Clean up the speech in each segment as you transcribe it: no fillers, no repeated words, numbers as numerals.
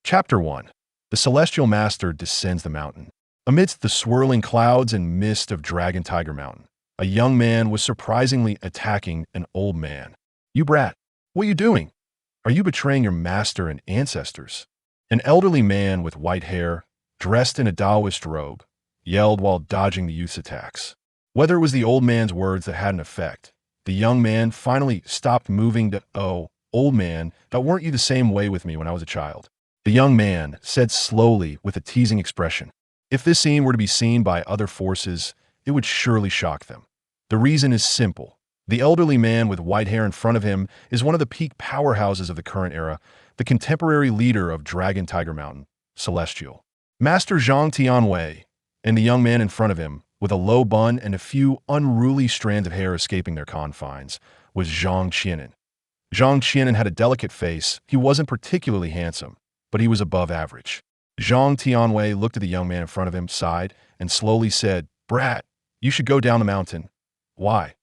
Chapter 1. The Celestial Master descends the mountain. Amidst the swirling clouds and mist of Dragon Tiger Mountain, a young man was surprisingly attacking an old man. "You brat, what are you doing? Are you betraying your master and ancestors?" An elderly man with white hair, dressed in a Taoist robe, yelled while dodging the youth's attacks. Whether it was the old man's words that had an effect, the young man finally stopped moving to, "Oh, old man, that weren't you the same way with me when I was a child?" The young man said slowly with a teasing expression. If this scene were to be seen by other forces, it would surely shock them. The reason is simple. The elderly man with white hair in front of him is one of the peak powerhouses of the current era, the contemporary leader of Dragon Tiger Mountain, Celestial Master Zhang Qian'an, and the young man in front of him, with a low bun and a few unruly strands of hair escaping their confines, was Zhang Qian'an. Zhang Qian'an had a delicate face. He wasn't particularly handsome, but he was above average. Zhang Qian'an looked at the young man in front of him, sighed, and slowly said, "Brat, you should go down the mountain." "Why?"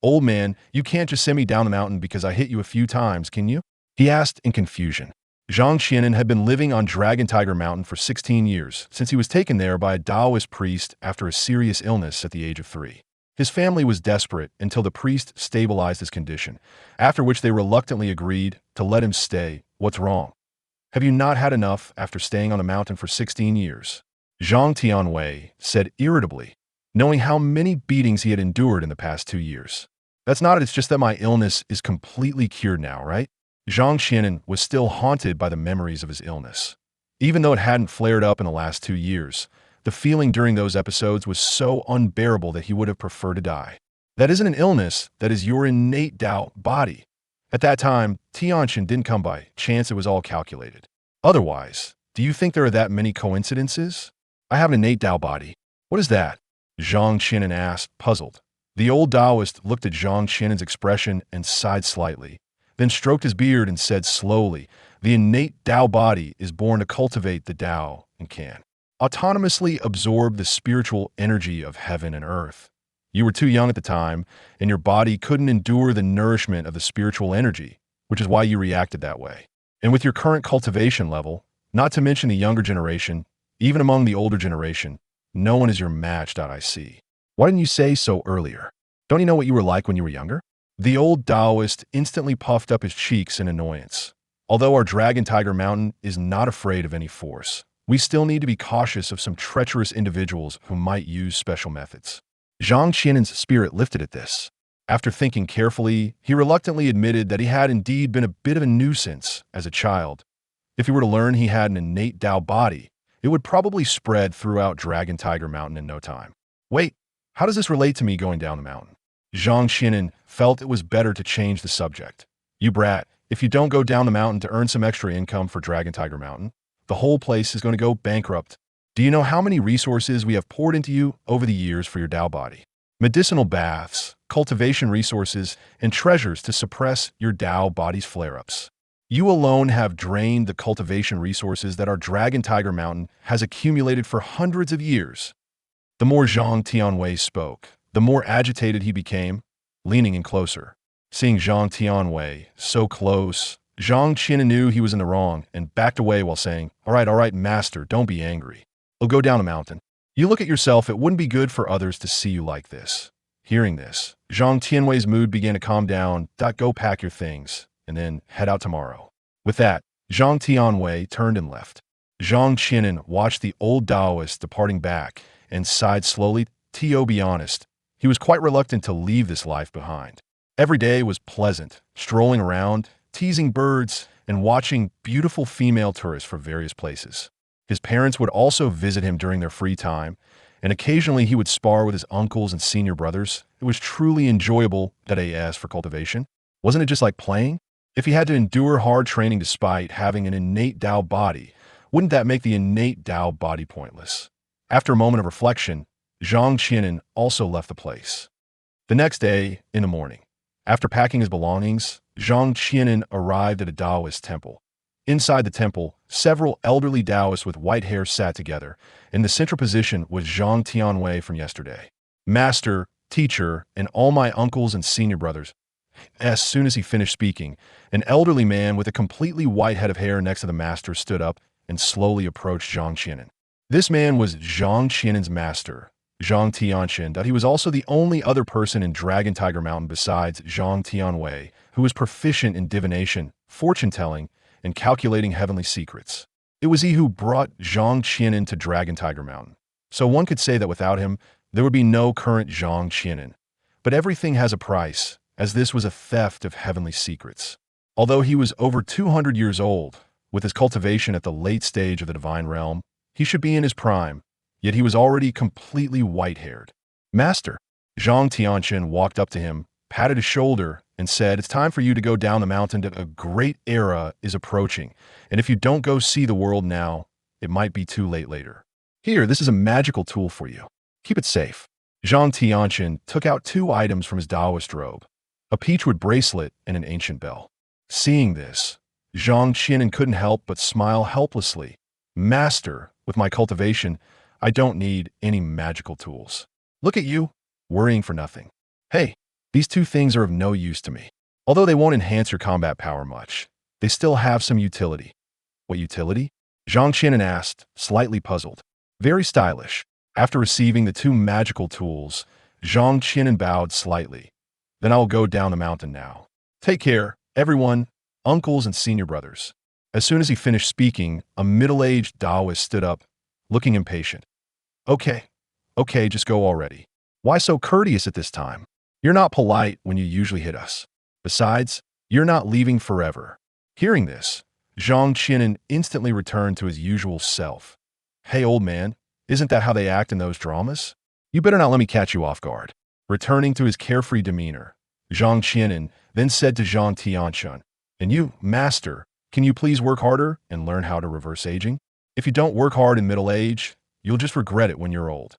"Old man, you can't just send me down the mountain because I hit you a few times, can you?" he asked in confusion. Zhang Qian'an had been living on Dragon Tiger Mountain for 16 years, since he was taken there by a Taoist priest after a serious illness at the age of 3. His family was desperate until the priest stabilized his condition, after which they reluctantly agreed to let him stay. "What's wrong? Have you not had enough after staying on the mountain for 16 years? Zhang Qian'an said irritably, knowing how many beatings he had endured in the past 2 years. "That's not it, it's just that my illness is completely cured now, right?" Zhang Qian'an was still haunted by the memories of his illness. Even though it hadn't flared up in the last 2 years, the feeling during those episodes was so unbearable that he would have preferred to die. That isn't an illness, that is your innate Tao body. At that time, Tianqian didn't come by chance, it was all calculated. Otherwise, do you think there are that many coincidences? "I have an innate Tao body." "What is that?" Zhang Qian'an asked, puzzled. The old Taoist looked at Zhang Qian'an's expression and sighed slightly, then stroked his beard and said slowly, "The innate Tao body is born to cultivate the Tao and can autonomously absorb the spiritual energy of heaven and earth. You were too young at the time, and your body couldn't endure the nourishment of the spiritual energy, which is why you reacted that way. And with your current cultivation level, not to mention the younger generation, even among the older generation, no one is your match. I see. Why didn't you say so earlier? Don't you know what you were like when you were younger?" The old Taoist instantly puffed up his cheeks in annoyance. Although our Dragon Tiger Mountain is not afraid of any force, we still need to be cautious of some treacherous individuals who might use special methods. Zhang Qian'an's spirit lifted at this. After thinking carefully, he reluctantly admitted that he had indeed been a bit of a nuisance as a child. If he were to learn he had an innate Tao body, it would probably spread throughout Dragon Tiger Mountain in no time. "Wait, how does this relate to me going down the mountain?" Zhang Qian'an felt it was better to change the subject. "You brat, if you don't go down the mountain to earn some extra income for Dragon Tiger Mountain, the whole place is going to go bankrupt. Do you know how many resources we have poured into you over the years for your Tao body? Medicinal baths, cultivation resources, and treasures to suppress your Tao body's flare-ups. You alone have drained the cultivation resources that our Dragon Tiger Mountain has accumulated for hundreds of years." The more Zhang Qian'an spoke, the more agitated he became, leaning in closer. Seeing Zhang Qian'an so close, Zhang Qian'an knew he was in the wrong and backed away while saying, all right, master, don't be angry. I'll go down the mountain. You look at yourself, it wouldn't be good for others to see you like this." Hearing this, Zhang Qian'an's mood began to calm down. "Go pack your things, and then head out tomorrow." With that, Zhang Qian'an turned and left. Zhang Qian'an watched the old Taoist departing back and sighed slowly. To be honest, he was quite reluctant to leave this life behind. Every day was pleasant, strolling around, teasing birds, and watching beautiful female tourists from various places. His parents would also visit him during their free time, and occasionally he would spar with his uncles and senior brothers. It was truly enjoyable. That AS for cultivation. Wasn't it just like playing? If he had to endure hard training despite having an innate Tao body, wouldn't that make the innate Tao body pointless? After a moment of reflection, Zhang Qian'an also left the place. The next day, in the morning, after packing his belongings, Zhang Qian'an arrived at a Taoist temple. Inside the temple, several elderly Taoists with white hair sat together. In the central position was Zhang Qian'an from yesterday. "Master, teacher, and all my uncles and senior brothers." As soon as he finished speaking, an elderly man with a completely white head of hair next to the master stood up and slowly approached Zhang Qian'an. This man was Zhang Qian'an's master, Zhang Qian'an, that he was also the only other person in Dragon Tiger Mountain besides Zhang Tianwei who was proficient in divination, fortune-telling, and calculating heavenly secrets. It was he who brought Zhang Qian'an to Dragon Tiger Mountain. So one could say that without him, there would be no current Zhang Qian'an. But everything has a price, as this was a theft of heavenly secrets. Although he was over 200 years old, with his cultivation at the late stage of the divine realm, he should be in his prime, yet he was already completely white-haired. Master, Zhang Qian'an walked up to him, patted his shoulder, and said, "It's time for you to go down the mountain. A great era is approaching, and if you don't go see the world now, it might be too late later. Here, this is a magical tool for you. Keep it safe." Zhang Qian'an took out 2 items from his Taoist robe, a peachwood bracelet and an ancient bell. Seeing this, Zhang Qian'an couldn't help but smile helplessly. "Master, with my cultivation, I don't need any magical tools. Look at you, worrying for nothing. Hey, these 2 things are of no use to me. Although they won't enhance your combat power much, they still have some utility." "What utility?" Zhang Qian'an asked, slightly puzzled. "Very stylish." After receiving the 2 magical tools, Zhang Qian'an bowed slightly. "Then I'll go down the mountain now. Take care, everyone, uncles and senior brothers." As soon as he finished speaking, a middle-aged Taoist stood up, looking impatient. Okay, just go already. Why so courteous at this time? You're not polite when you usually hit us. Besides, you're not leaving forever." Hearing this, Zhang Qian'an instantly returned to his usual self. "Hey, old man, isn't that how they act in those dramas? You better not let me catch you off guard." Returning to his carefree demeanor, Zhang Qian'an then said to Zhang Tian'an, "And you, master, can you please work harder and learn how to reverse aging? If you don't work hard in middle age, you'll just regret it when you're old."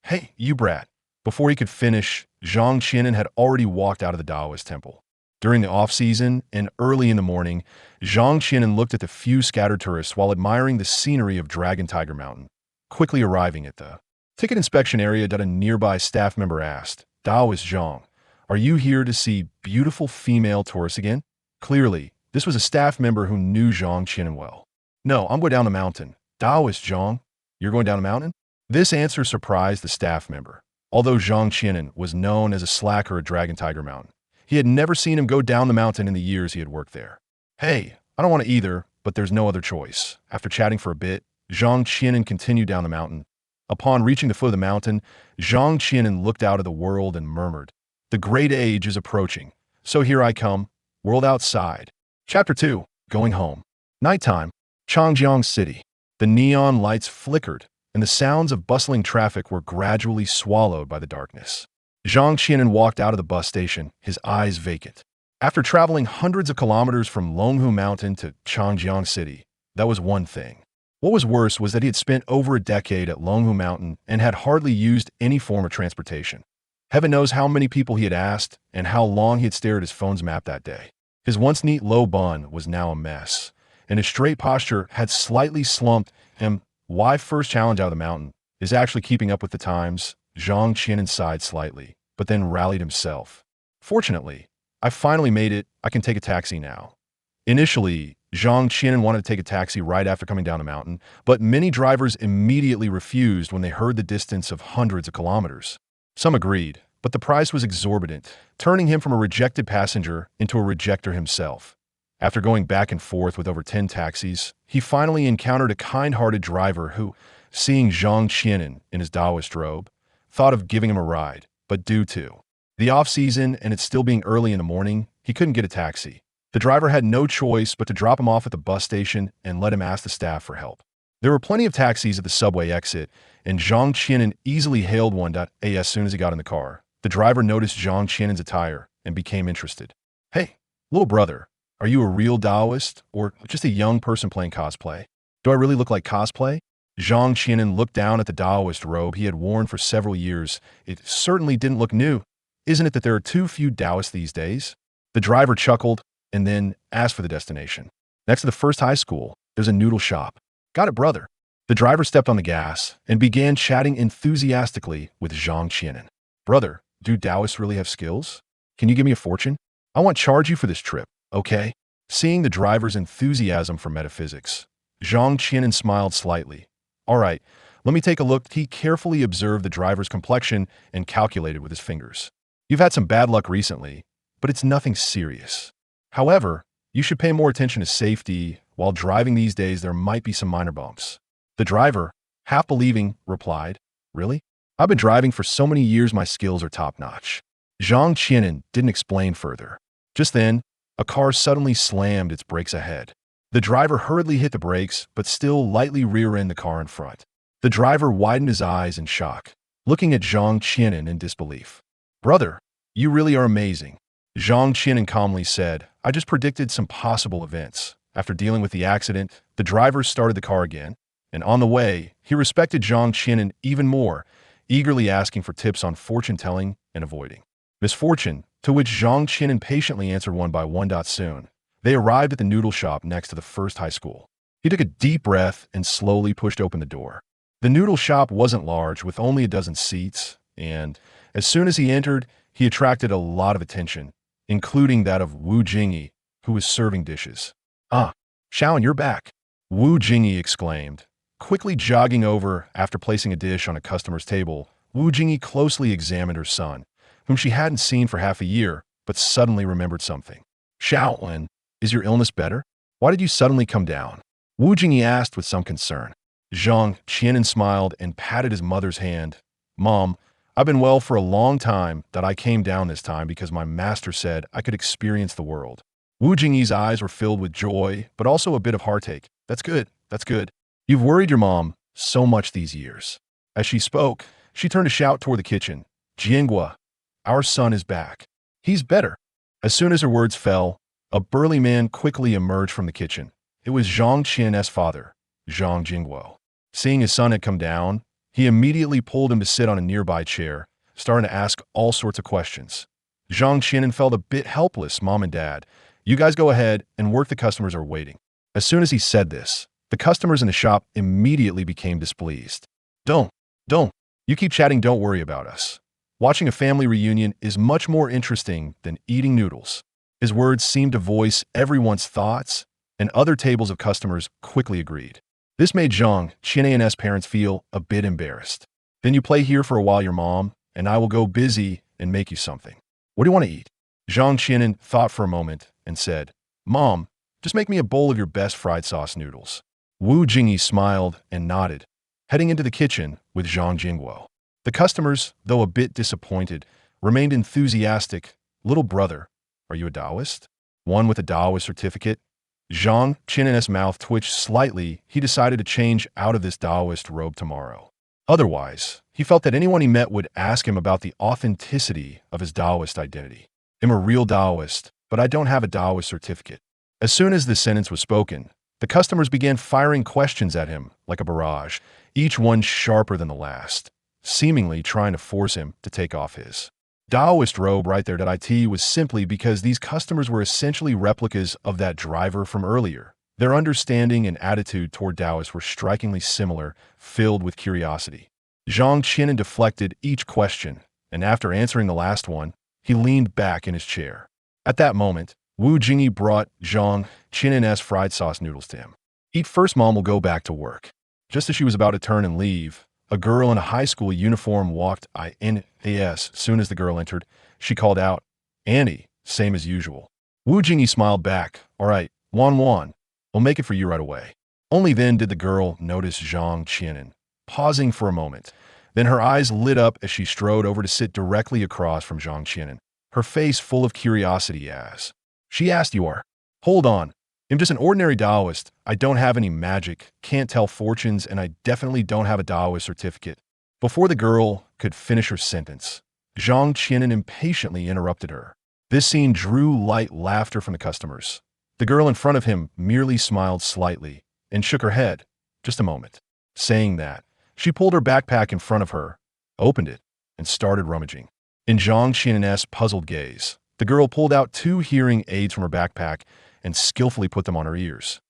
"Hey, you brat." Before he could finish, Zhang Qian'an had already walked out of the Taoist temple. During the off-season and early in the morning, Zhang Qian'an looked at the few scattered tourists while admiring the scenery of Dragon Tiger Mountain. Quickly arriving at the ticket inspection area, a nearby staff member asked, "Taoist Zhang, are you here to see beautiful female tourists again?" Clearly, this was a staff member who knew Zhang Qian'an well. "No, I'm going down the mountain." "Taoist Zhang, you're going down the mountain?" This answer surprised the staff member. Although Zhang Qian'an was known as a slacker at Dragon Tiger Mountain, he had never seen him go down the mountain in the years he had worked there. "Hey, I don't want to either, but there's no other choice." After chatting for a bit, Zhang Qian'an continued down the mountain. Upon reaching the foot of the mountain, Zhang Qian'an looked out at the world and murmured, "The great age is approaching, so here I come, world outside." Chapter 2, Going Home. Nighttime, Changjiang City. The neon lights flickered, and the sounds of bustling traffic were gradually swallowed by the darkness. Zhang Qian'an walked out of the bus station, his eyes vacant. After traveling hundreds of kilometers from Longhu Mountain to Changjiang City, that was one thing. What was worse was that he had spent over a decade at Longhu Mountain and had hardly used any form of transportation. Heaven knows how many people he had asked and how long he had stared at his phone's map that day. His once neat low bun was now a mess, and his straight posture had slightly slumped him. Why first challenge out of the mountain is actually keeping up with the times. Zhang Qian'an sighed slightly, but then rallied himself. "Fortunately, I finally made it. I can take a taxi now." Initially, Zhang Qian'an wanted to take a taxi right after coming down the mountain, but many drivers immediately refused when they heard the distance of hundreds of kilometers. Some agreed, but the price was exorbitant, turning him from a rejected passenger into a rejecter himself. After going back and forth with over 10 taxis, he finally encountered a kind-hearted driver who, seeing Zhang Qian'an in his Taoist robe, thought of giving him a ride, but due to the off-season and it still being early in the morning, he couldn't get a taxi. The driver had no choice but to drop him off at the bus station and let him ask the staff for help. There were plenty of taxis at the subway exit, and Zhang Qian'an easily hailed one. As soon as he got in the car, the driver noticed Zhang Qian'an's attire and became interested. "Hey, little brother, are you a real Taoist or just a young person playing cosplay? Do I really look like cosplay?" Zhang Qian'an looked down at the Taoist robe he had worn for several years. It certainly didn't look new. Isn't it that there are too few Taoists these days? The driver chuckled and then asked for the destination. "Next to the first high school, there's a noodle shop." "Got it, brother." The driver stepped on the gas and began chatting enthusiastically with Zhang Qian'an. "Brother, do Taoists really have skills? Can you give me a fortune? I want to charge you for this trip, okay?" Seeing the driver's enthusiasm for metaphysics, Zhang Qian'an smiled slightly. All right, let me take a look. He carefully observed the driver's complexion and calculated with his fingers. You've had some bad luck recently, but it's nothing serious. However, you should pay more attention to safety. While driving these days, there might be some minor bumps. The driver, half believing, replied, Really? I've been driving for so many years, my skills are top-notch. Zhang Qian'an didn't explain further. Just then, a car suddenly slammed its brakes ahead. The driver hurriedly hit the brakes, but still lightly rear-ended the car in front. The driver widened his eyes in shock, looking at Zhang Qian'an in disbelief. Brother, you really are amazing. Zhang Qian'an calmly said, I just predicted some possible events. After dealing with the accident, the driver started the car again, and on the way, he respected Zhang Qian'an even more, eagerly asking for tips on fortune-telling and avoiding misfortune, to which Zhang Qian'an patiently answered one by one. Soon, they arrived at the noodle shop next to the first high school. He took a deep breath and slowly pushed open the door. The noodle shop wasn't large, with only a dozen seats, and as soon as he entered, he attracted a lot of attention, including that of Wu Jingyi, who was serving dishes. Ah, Xiaoan, you're back, Wu Jingyi exclaimed. Quickly jogging over after placing a dish on a customer's table, Wu Jingyi closely examined her son, whom she hadn't seen for half a year, but suddenly remembered something. Xiaoan, is your illness better? Why did you suddenly come down? Wu Jingyi asked with some concern. Zhang Qian'an smiled and patted his mother's hand. Mom, I've been well for a long time. That I came down this time because my master said I could experience the world. Wu Jingyi's eyes were filled with joy, but also a bit of heartache. That's good. That's good. You've worried your mom so much these years. As she spoke, she turned to shout toward the kitchen. Jiangua, our son is back. He's better. As soon as her words fell, a burly man quickly emerged from the kitchen. It was Zhang Qian'an's father, Zhang Jingguo. Seeing his son had come down, he immediately pulled him to sit on a nearby chair, starting to ask all sorts of questions. Zhang Qian'an felt a bit helpless. Mom and Dad, you guys go ahead and work, the customers are waiting. As soon as he said this, the customers in the shop immediately became displeased. Don't. You keep chatting, don't worry about us. Watching a family reunion is much more interesting than eating noodles. His words seemed to voice everyone's thoughts, and other tables of customers quickly agreed. This made Zhang Qian'an's parents feel a bit embarrassed. Then you play here for a while, your mom, and I will go busy and make you something. What do you want to eat? Zhang Qian'an thought for a moment and said, Mom, just make me a bowl of your best fried sauce noodles. Wu Jingyi smiled and nodded, heading into the kitchen with Zhang Jingguo. The customers, though a bit disappointed, remained enthusiastic. Little brother, are you a Taoist? One with a Taoist certificate? Zhang Qian'an's mouth twitched slightly. He decided to change out of this Taoist robe tomorrow. Otherwise, he felt that anyone he met would ask him about the authenticity of his Taoist identity. I'm a real Taoist, but I don't have a Taoist certificate. As soon as this sentence was spoken, the customers began firing questions at him like a barrage, each one sharper than the last, seemingly trying to force him to take off his Taoist robe right there. It was simply because these customers were essentially replicas of that driver from earlier. Their understanding and attitude toward Taoists were strikingly similar, filled with curiosity. Zhang Qian'an deflected each question, and after answering the last one, he leaned back in his chair. At that moment, Wu Jingyi brought Zhang Qian'an's fried sauce noodles to him. Eat first, Mom will go back to work. Just as she was about to turn and leave, a girl in a high school uniform walked in. As soon as the girl entered, she called out, Annie, same as usual. Wu Jingyi smiled back. All right, Wan, we'll make it for you right away. Only then did the girl notice Zhang Qian'an, pausing for a moment. Then her eyes lit up as she strode over to sit directly across from Zhang Qian'an, her face full of curiosity as she asked, You are? Hold on. I'm just an ordinary Taoist. I don't have any magic, can't tell fortunes, and I definitely don't have a Taoist certificate. Before the girl could finish her sentence, Zhang Qian'an impatiently interrupted her. This scene drew light laughter from the customers. The girl in front of him merely smiled slightly and shook her head. Just a moment. Saying that, she pulled her backpack in front of her, opened it, and started rummaging. In Zhang Qian'an's puzzled gaze, the girl pulled out 2 hearing aids from her backpack and skillfully put them on her ears.